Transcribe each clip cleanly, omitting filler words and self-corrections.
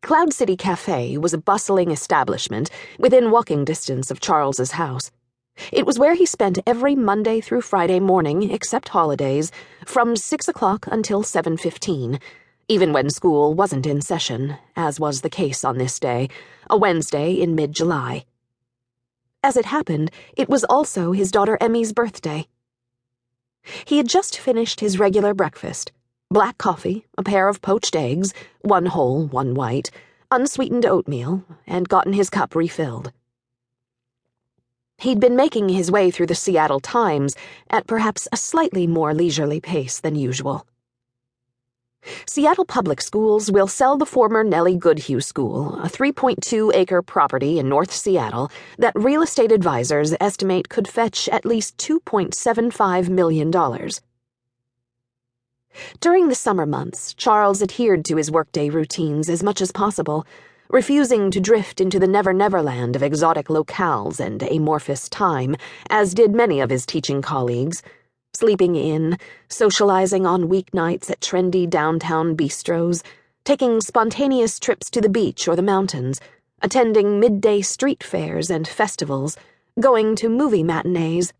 Cloud City Cafe was a bustling establishment within walking distance of Charles's house. It was where he spent every Monday through Friday morning, except holidays, from 6 o'clock until 7:15, even when school wasn't in session, as was the case on this day, a Wednesday in mid-July. As it happened, it was also his daughter Emmy's birthday. He had just finished his regular breakfast: black coffee, a pair of poached eggs, one whole, one white, unsweetened oatmeal, and gotten his cup refilled. He'd been making his way through the Seattle Times at perhaps a slightly more leisurely pace than usual. Seattle Public Schools will sell the former Nellie Goodhue School, a 3.2-acre property in North Seattle that real estate advisors estimate could fetch at least $2.75 million. During the summer months, Charles adhered to his workday routines as much as possible, refusing to drift into the never-never land of exotic locales and amorphous time, as did many of his teaching colleagues, sleeping in, socializing on weeknights at trendy downtown bistros, taking spontaneous trips to the beach or the mountains, attending midday street fairs and festivals, going to movie matinees.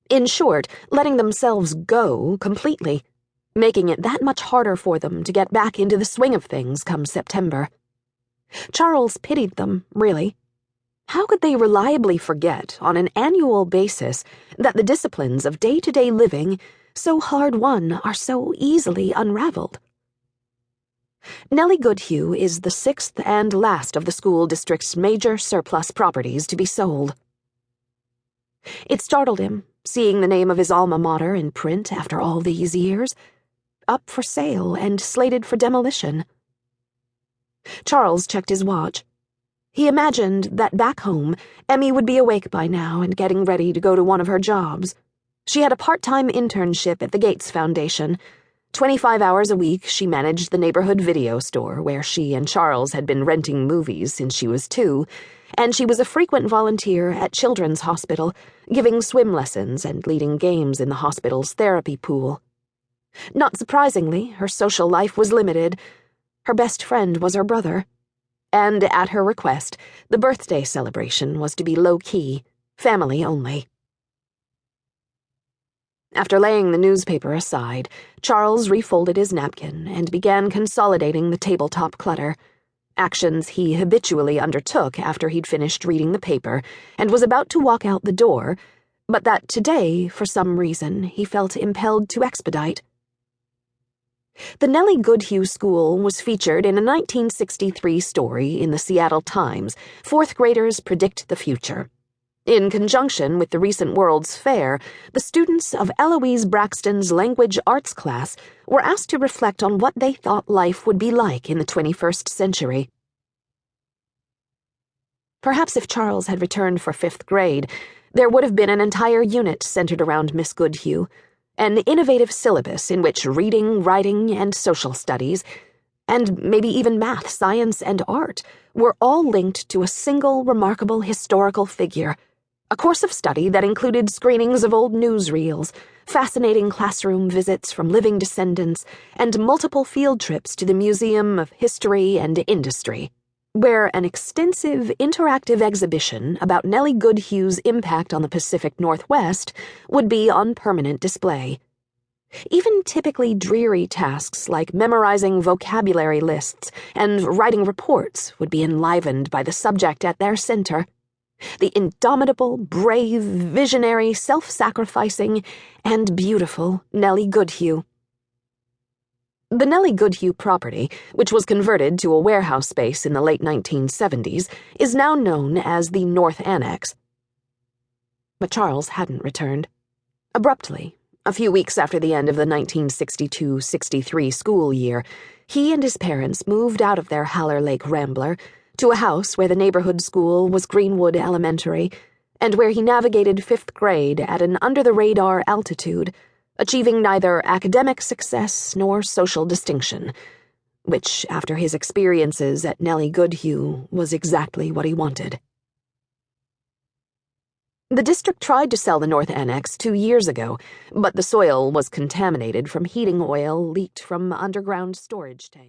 In short, letting themselves go completely, making it that much harder for them to get back into the swing of things come September. Charles pitied them, really. How could they reliably forget, on an annual basis, that the disciplines of day-to-day living, so hard-won, are so easily unraveled? Nellie Goodhue is the sixth and last of the school district's major surplus properties to be sold. It startled him, seeing the name of his alma mater in print after all these years, up for sale and slated for demolition. Charles checked his watch. He imagined that back home, Emmy would be awake by now and getting ready to go to one of her jobs. She had a part-time internship at the Gates Foundation. 25 hours a week, she managed the neighborhood video store where she and Charles had been renting movies since she was 2, and she was a frequent volunteer at Children's Hospital, giving swim lessons and leading games in the hospital's therapy pool. Not surprisingly, her social life was limited. Her best friend was her brother. And at her request, the birthday celebration was to be low-key, family only. After laying the newspaper aside, Charles refolded his napkin and began consolidating the tabletop clutter, actions he habitually undertook after he'd finished reading the paper and was about to walk out the door, but that today, for some reason, he felt impelled to expedite. The Nellie Goodhue School was featured in a 1963 story in the Seattle Times, Fourth Graders Predict the Future. In conjunction with the recent World's Fair, the students of Eloise Braxton's language arts class were asked to reflect on what they thought life would be like in the 21st century. Perhaps if Charles had returned for 5th grade, there would have been an entire unit centered around Miss Goodhue, an innovative syllabus in which reading, writing, and social studies, and maybe even math, science, and art, were all linked to a single remarkable historical figure, a course of study that included screenings of old newsreels, fascinating classroom visits from living descendants, and multiple field trips to the Museum of History and Industry, where an extensive interactive exhibition about Nellie Goodhue's impact on the Pacific Northwest would be on permanent display. Even typically dreary tasks like memorizing vocabulary lists and writing reports would be enlivened by the subject at their center: the indomitable, brave, visionary, self-sacrificing, and beautiful Nellie Goodhue. The Nellie Goodhue property, which was converted to a warehouse space in the late 1970s, is now known as the North Annex. But Charles hadn't returned. Abruptly, a few weeks after the end of the 1962-63 school year, he and his parents moved out of their Haller Lake Rambler to a house where the neighborhood school was Greenwood Elementary, and where he navigated 5th grade at an under-the-radar altitude, achieving neither academic success nor social distinction, which, after his experiences at Nellie Goodhue, was exactly what he wanted. The district tried to sell the North Annex 2 years ago, but the soil was contaminated from heating oil leaked from underground storage tanks.